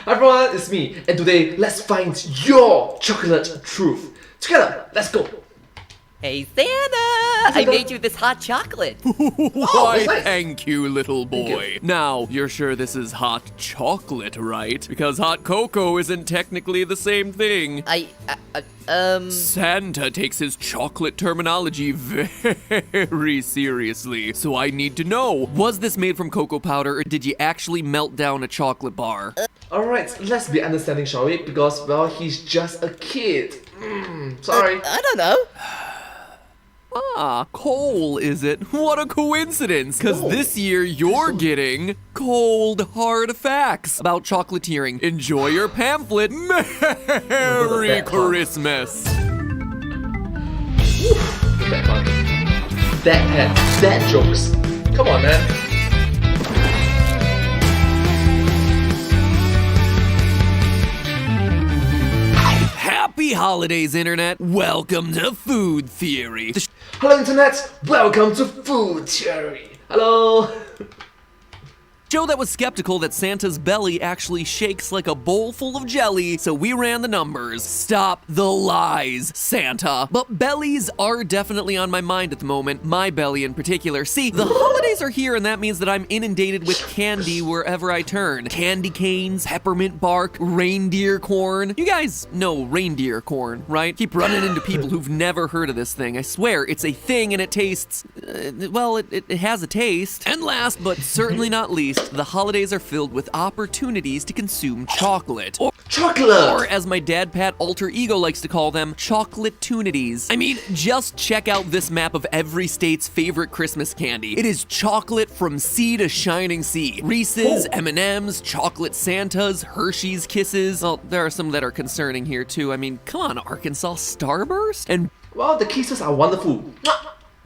Hi everyone, it's me, and today let's find your chocolate truth. Together, let's go. Hey Santa! I made you this hot chocolate. Why, nice. thank you, little boy. you. Now, you're sure this is hot chocolate, right? Because hot cocoa isn't technically the same thing. Santa takes his chocolate terminology very seriously, so I need to know, was this made from cocoa powder or did you actually melt down a chocolate bar? Alright, let's be understanding, shall we? Because, well, he's just a kid. Sorry. I don't know. Ah, coal, is it? What a coincidence! Because this year you're getting cold hard facts about chocolatiering. Enjoy your pamphlet. Merry Christmas! That fun. That had that jokes. Come on, man. Happy holidays, Internet! Welcome to Food Theory. Hello, Internet. Welcome to Food Theory. Hello. Joe that was skeptical that Santa's belly actually shakes like a bowl full of jelly, so we ran the numbers. Stop the lies, Santa. But bellies are definitely on my mind at the moment, my belly in particular. See, the holidays are here and that means that I'm inundated with candy wherever I turn. Candy canes, peppermint bark, reindeer corn. You guys know reindeer corn, right? Keep running into people who've never heard of this thing. I swear, it's a thing and it tastes, well, it has a taste. And last, but certainly not least, the holidays are filled with opportunities to consume chocolate. Or as my dad Pat alter ego likes to call them, chocolate-tunities. I mean, just check out this map of every state's favorite Christmas candy. It is chocolate from sea to shining sea. Reese's, M&M's, chocolate Santas, Hershey's Kisses. Well, there are some that are concerning here too. I mean, come on, Arkansas, Starburst? And Well, the kisses are wonderful.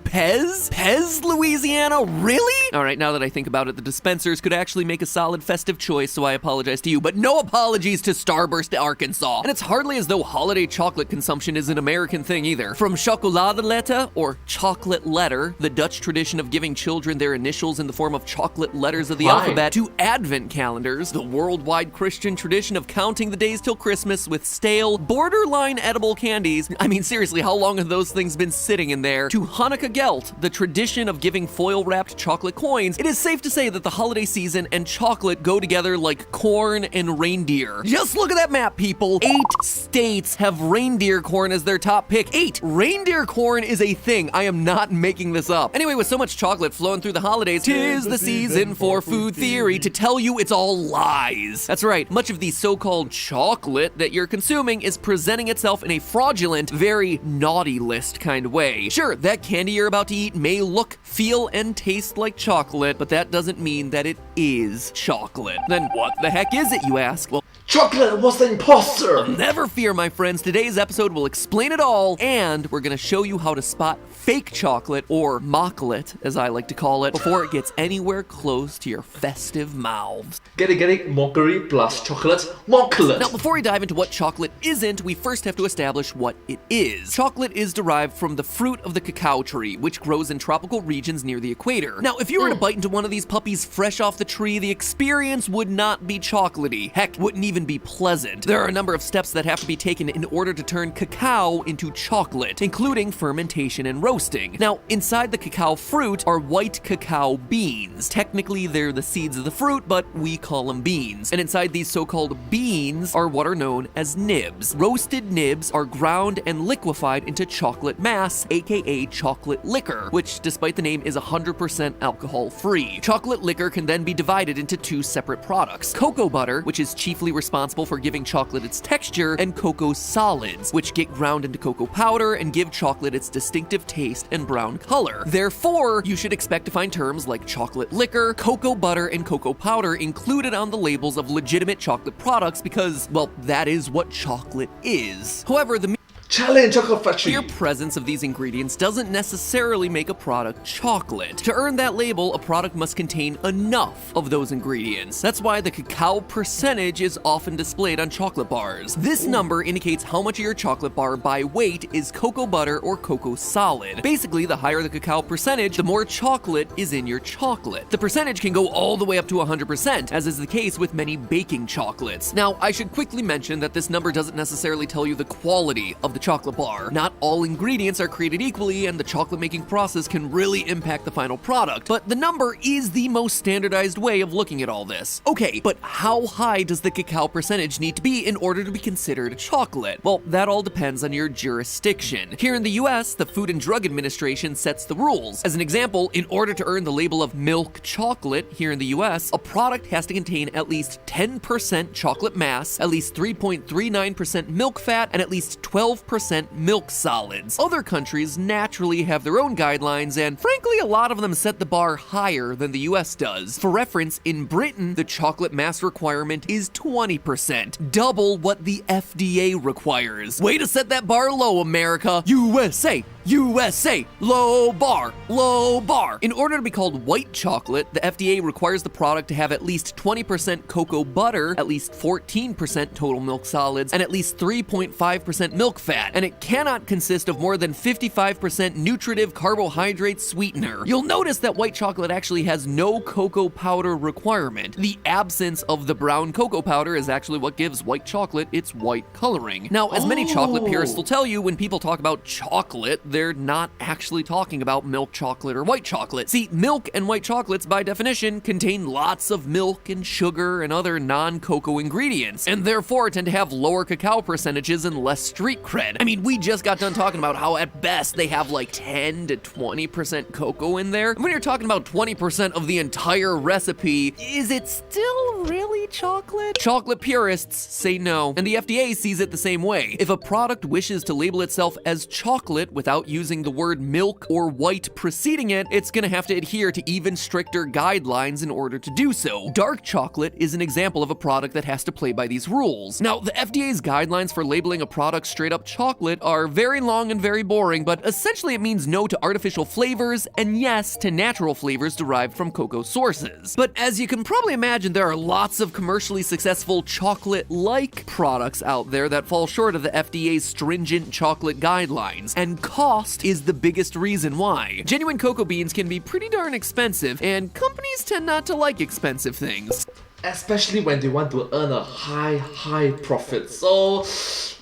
Pez, Louisiana? Really? All right, now that I think about it, the dispensers could actually make a solid festive choice, so I apologize to you, but no apologies to Starburst, Arkansas. And it's hardly as though holiday chocolate consumption is an American thing either. From chocoladelette, or chocolate letter, the Dutch tradition of giving children their initials in the form of chocolate letters of the alphabet, to advent calendars, the worldwide Christian tradition of counting the days till Christmas with stale, borderline edible candies. I mean, seriously, how long have those things been sitting in there? To Hanukkah Gelt, the tradition of giving foil-wrapped chocolate coins, it is safe to say that the holiday season and chocolate go together like corn and reindeer. Just look at that map, people. 8 states have reindeer corn as their top pick. 8! Reindeer corn is a thing. I am not making this up. Anyway, with so much chocolate flowing through the holidays, 'tis the season for food theory to tell you it's all lies. That's right. Much of the so-called chocolate that you're consuming is presenting itself in a fraudulent, very naughty list kind of way. Sure, that candy you're about to eat may look, feel, and taste like chocolate, but that doesn't mean that it is chocolate. Then what the heck is it, you ask? Well, Chocolate was the imposter. never fear, my friends. Today's episode will explain it all, and we're gonna show you how to spot fake chocolate, or mocklet, as I like to call it, before it gets anywhere close to your festive mouths. Get it? Mockery plus chocolate. Mocklet. Now, before we dive into what chocolate isn't, we first have to establish what it is. Chocolate is derived from the fruit of the cacao tree, which grows in tropical regions near the equator. Now, if you were to bite into one of these puppies fresh off the tree, the experience would not be chocolatey. Heck, wouldn't even be pleasant. There are a number of steps that have to be taken in order to turn cacao into chocolate, including fermentation and roasting. Now, inside the cacao fruit are white cacao beans. Technically, they're the seeds of the fruit, but we call them beans. And inside these so-called beans are what are known as nibs. Roasted nibs are ground and liquefied into chocolate mass, aka chocolate liquor, which, despite the name, is 100% alcohol-free. Chocolate liquor can then be divided into 2 separate products: cocoa butter, which is chiefly responsible for giving chocolate its texture, and cocoa solids, which get ground into cocoa powder and give chocolate its distinctive taste and brown color. Therefore, you should expect to find terms like chocolate liquor, cocoa butter, and cocoa powder included on the labels of legitimate chocolate products because, well, that is what chocolate is. However, the Charlie and Chocolate Factory. Mere presence of these ingredients doesn't necessarily make a product chocolate. To earn that label, a product must contain enough of those ingredients. That's why the cacao percentage is often displayed on chocolate bars. This number indicates how much of your chocolate bar by weight is cocoa butter or cocoa solid. Basically, the higher the cacao percentage, the more chocolate is in your chocolate. The percentage can go all the way up to 100%, as is the case with many baking chocolates. Now, I should quickly mention that this number doesn't necessarily tell you the quality of the chocolate bar. Not all ingredients are created equally, and the chocolate making process can really impact the final product, but the number is the most standardized way of looking at all this. Okay, but how high does the cacao percentage need to be in order to be considered chocolate? Well, that all depends on your jurisdiction. Here in the US, the Food and Drug Administration sets the rules. As an example, in order to earn the label of milk chocolate here in the US, a product has to contain at least 10% chocolate mass, at least 3.39% milk fat, and at least 12% milk solids. Other countries naturally have their own guidelines, and frankly, a lot of them set the bar higher than the US does. For reference, in Britain, the chocolate mass requirement is 20%, double what the FDA requires. Way to set that bar low, America. USA! USA! Low bar! Low bar! In order to be called white chocolate, the FDA requires the product to have at least 20% cocoa butter, at least 14% total milk solids, and at least 3.5% milk fat, and it cannot consist of more than 55% nutritive carbohydrate sweetener. You'll notice that white chocolate actually has no cocoa powder requirement. The absence of the brown cocoa powder is actually what gives white chocolate its white coloring. Now, as many chocolate purists will tell you, when people talk about chocolate, they're not actually talking about milk chocolate or white chocolate. See, milk and white chocolates, by definition, contain lots of milk and sugar and other non-cocoa ingredients, and therefore tend to have lower cacao percentages and less street cred. I mean, we just got done talking about how at best they have like 10 to 20% cocoa in there. And when you're talking about 20% of the entire recipe, is it still really chocolate? Chocolate purists say no, and the FDA sees it the same way. If a product wishes to label itself as chocolate without using the word milk or white preceding it, it's gonna have to adhere to even stricter guidelines in order to do so. Dark chocolate is an example of a product that has to play by these rules. Now, the FDA's guidelines for labeling a product straight up chocolate are very long and very boring, but essentially it means no to artificial flavors and yes to natural flavors derived from cocoa sources. But as you can probably imagine, there are lots of commercially successful chocolate-like products out there that fall short of the FDA's stringent chocolate guidelines, and cost is the biggest reason why. Genuine cocoa beans can be pretty darn expensive, and companies tend not to like expensive things. Especially when they want to earn a high profit. So,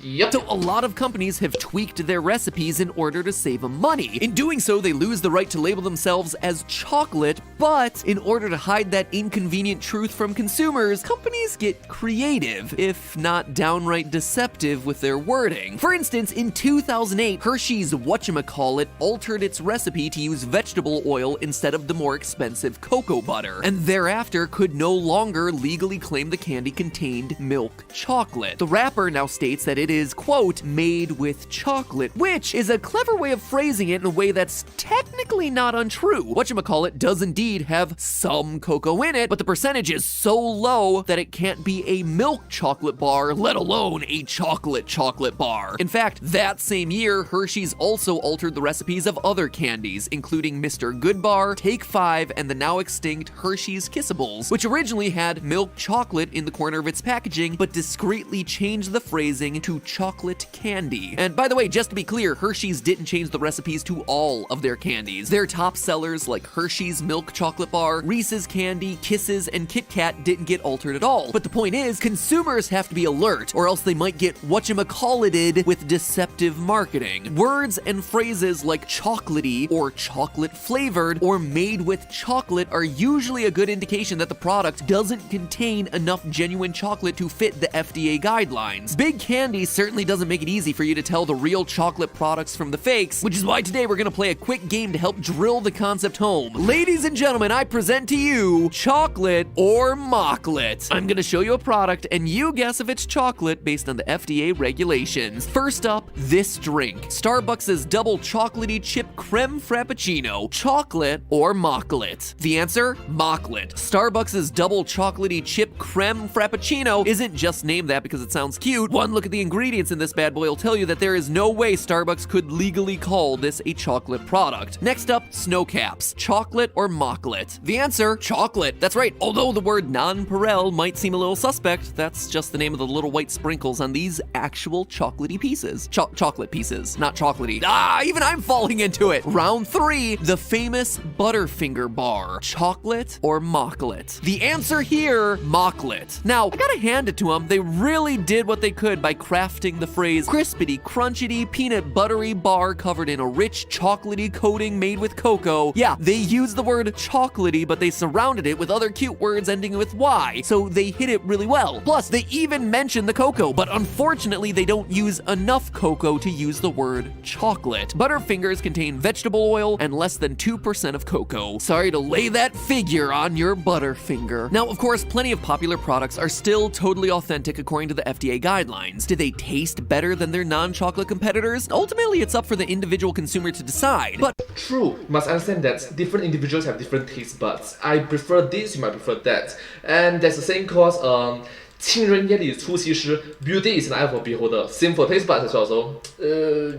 yep. So a lot of companies have tweaked their recipes in order to save them money. In doing so, they lose the right to label themselves as chocolate, but in order to hide that inconvenient truth from consumers, companies get creative, if not downright deceptive with their wording. For instance, in 2008, Hershey's whatchamacallit altered its recipe to use vegetable oil instead of the more expensive cocoa butter, and thereafter could no longer legally claim the candy contained milk chocolate. The wrapper now states that it is, quote, made with chocolate, which is a clever way of phrasing it in a way that's technically not untrue. Whatchamacallit does indeed have some cocoa in it, but the percentage is so low that it can't be a milk chocolate bar, let alone a chocolate bar. In fact, that same year, Hershey's also altered the recipes of other candies, including Mr. Goodbar, Take 5, and the now extinct Hershey's Kissables, which originally had milk chocolate in the corner of its packaging, but discreetly changed the phrasing to chocolate candy. And by the way, just to be clear, Hershey's didn't change the recipes to all of their candies. Their top sellers like Hershey's Milk Chocolate Bar, Reese's Candy, Kisses, and Kit Kat didn't get altered at all. But the point is, consumers have to be alert, or else they might get whatchamacallited with deceptive marketing. Words and phrases like chocolatey or chocolate flavored or made with chocolate are usually a good indication that the product doesn't contain enough genuine chocolate to fit the FDA guidelines. Big Candy certainly doesn't make it easy for you to tell the real chocolate products from the fakes, which is why today we're gonna play a quick game to help drill the concept home. Ladies and gentlemen, I present to you chocolate or mocklet. I'm gonna show you a product and you guess if it's chocolate based on the FDA regulations. First up, this drink. Starbucks' double chocolatey chip creme frappuccino. Chocolate or mocklet? The answer, mocklet. Starbucks' double chocolate chocolatey chip creme frappuccino isn't just named that because it sounds cute. One look at the ingredients in this bad boy will tell you that there is no way Starbucks could legally call this a chocolate product. Next up, snow caps. Chocolate or mocklet? The answer, chocolate. That's right. Although the word nonpareil might seem a little suspect, that's just the name of the little white sprinkles on these actual chocolatey pieces. Chocolate pieces, not chocolatey. Even I'm falling into it. Round 3, the famous Butterfinger bar. Chocolate or mocklet? The answer here, mocklet. Now, I gotta hand it to them. They really did what they could by crafting the phrase crispity, crunchity, peanut buttery bar covered in a rich chocolatey coating made with cocoa. Yeah, they used the word chocolatey, but they surrounded it with other cute words ending with Y, so they hit it really well. Plus, they even mention the cocoa, but unfortunately, they don't use enough cocoa to use the word chocolate. Butterfingers contain vegetable oil and less than 2% of cocoa. Sorry to lay that figure on your Butterfinger. Now, of course, plenty of popular products are still totally authentic according to the FDA guidelines. Do they taste better than their non-chocolate competitors? Ultimately, it's up for the individual consumer to decide, but True, you must understand that different individuals have different taste buds. I prefer this, you might prefer that. And there's a saying called, 情人眼里出西施, beauty is an eye for beholder. Same for taste buds as well, so,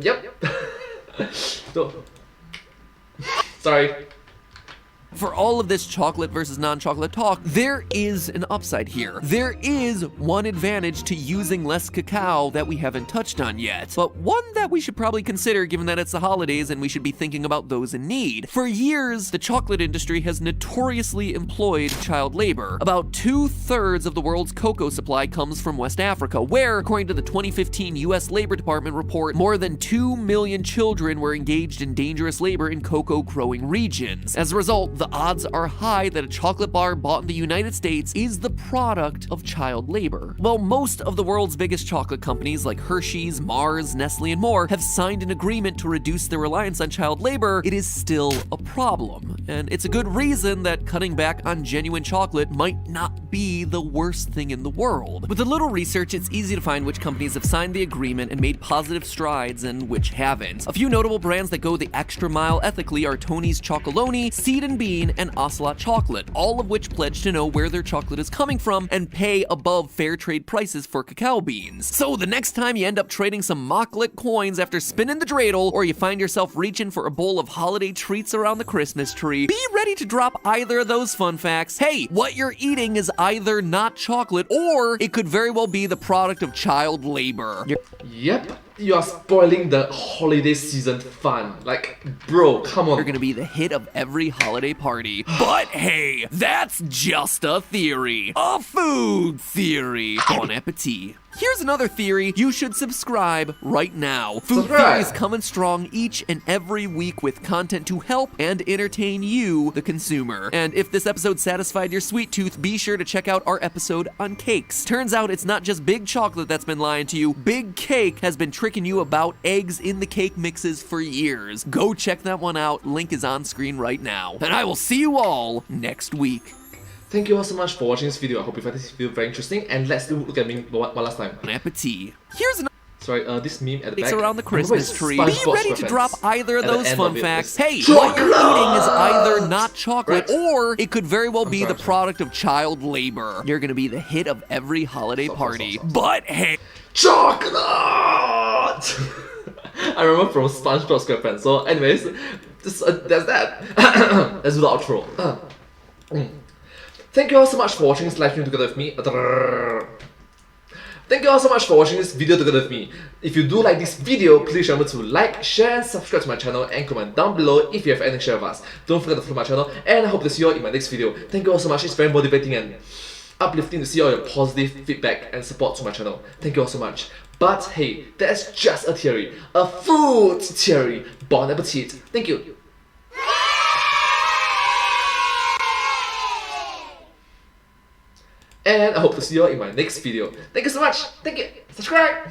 yep. So, sorry. for all of this chocolate versus non-chocolate talk, there is an upside here. There is one advantage to using less cacao that we haven't touched on yet, but one that we should probably consider given that it's the holidays and we should be thinking about those in need. For years, the chocolate industry has notoriously employed child labor. About 2/3 of the world's cocoa supply comes from West Africa, where, according to the 2015 US Labor Department report, more than 2 million children were engaged in dangerous labor in cocoa growing regions. As a result, the odds are high that a chocolate bar bought in the United States is the product of child labor. While most of the world's biggest chocolate companies like Hershey's, Mars, Nestle, and more have signed an agreement to reduce their reliance on child labor, it is still a problem. And it's a good reason that cutting back on genuine chocolate might not be the worst thing in the world. With a little research, it's easy to find which companies have signed the agreement and made positive strides and which haven't. A few notable brands that go the extra mile ethically are Tony's Chocolonely, Seed and Bean, and Ocelot Chocolate, all of which pledge to know where their chocolate is coming from and pay above fair trade prices for cacao beans. So the next time you end up trading some mocklet coins after spinning the dreidel, or you find yourself reaching for a bowl of holiday treats around the Christmas tree, be ready to drop either of those fun facts. Hey, what you're eating is either not chocolate, or it could very well be the product of child labor. Yep, you are spoiling the holiday season fun. Like, bro, come on. You're gonna be the hit of every holiday party. But hey, that's just a theory. A food theory. Bon appetit. Here's another theory. You should subscribe right now. Food Theories coming strong each and every week with content to help and entertain you, the consumer. And if this episode satisfied your sweet tooth, be sure to check out our episode on cakes. Turns out it's not just Big Chocolate that's been lying to you. Big Cake has been tricking you about eggs in the cake mixes for years. Go check that one out. Link is on screen right now. And I will see you all next week. Thank you all so much for watching this video. I hope you find this video very interesting. And let's look at me one last time. Bon appetit. Here's another. Sorry, this meme at the back. Around the Christmas tree. Be SpongeBob ready to drop either of At the those end fun of it, facts. it's Hey, what you're eating is chocolate! either not chocolate, Right. or it could very well be sorry, the I'm product of child labor. You're gonna be the hit of every holiday party. stop. But hey. Chocolate! I remember from SpongeBob SquarePants. So, anyways, that's that. Let's do the outro. Thank you all so much for watching this live stream together with me. Thank you all so much for watching this video together with me. If you do like this video, please remember to like, share, and subscribe to my channel and comment down below if you have anything to share with us. Don't forget to follow my channel, and I hope to see you all in my next video. Thank you all so much. It's very motivating and uplifting to see all your positive feedback and support to my channel. Thank you all so much. But hey, that's just a theory. A food theory. Bon appetit. Thank you. And I hope to see you all in my next video. Thank you so much. Thank you. Subscribe.